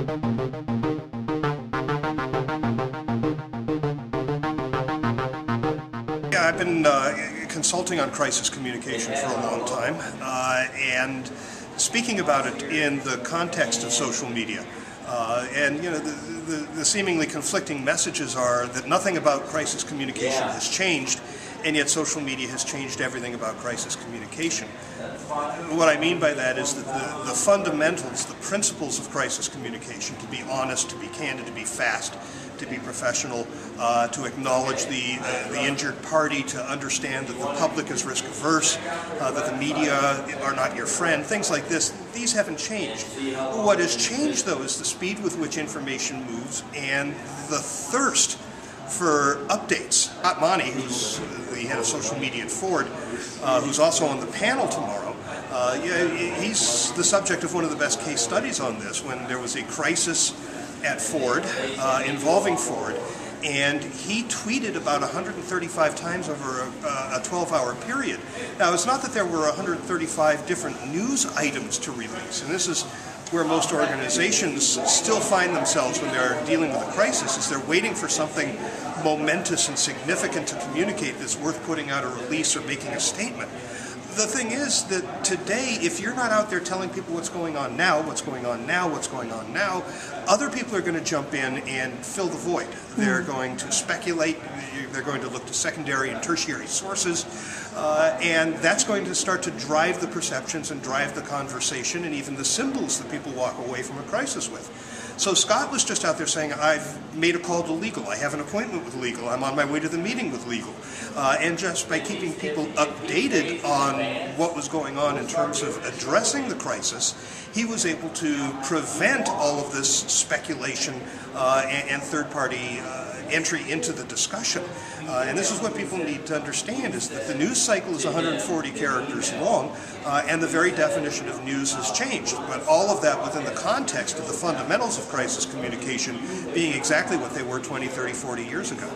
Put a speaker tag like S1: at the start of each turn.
S1: Yeah, I've been consulting on crisis communication for a long time, and speaking about it in the context of social media. And you know, the seemingly conflicting messages are that nothing about crisis communication has changed, and yet social media has changed everything about crisis communication. What I mean by that is that the fundamentals, the principles of crisis communication, to be honest, to be candid, to be fast, to be professional, to acknowledge the injured party, to understand that the public is risk averse, that the media are not your friend, things like this, these haven't changed. What has changed, though, is the speed with which information moves and the thirst for updates. Scott Monty, who's the head of social media at Ford, who's also on the panel tomorrow, he's the subject of one of the best case studies on this, when there was a crisis at Ford, involving Ford, and he tweeted about 135 times over a 12-hour period. Now, it's not that there were 135 different news items to release, and this is where most organizations still find themselves when they're dealing with a crisis, is they're waiting for something momentous and significant to communicate that's worth putting out a release or making a statement. The thing is that today, if you're not out there telling people what's going on now, what's going on now, what's going on now, other people are going to jump in and fill the void. They're going to speculate, they're going to look to secondary and tertiary sources, and that's going to start to drive the perceptions and drive the conversation and even the symbols that people walk away from a crisis with. So Scott was just out there saying, I've made a call to legal, I have an appointment with legal, I'm on my way to the meeting with legal. And just by keeping people updated on what was going on in terms of addressing the crisis, he was able to prevent all of this speculation and third-party entry into the discussion. And this is what people need to understand, is that the news cycle is 140 characters long, and the very definition of news has changed. But all of that within the context of the fundamentals of crisis communication being exactly what they were 20, 30, 40 years ago.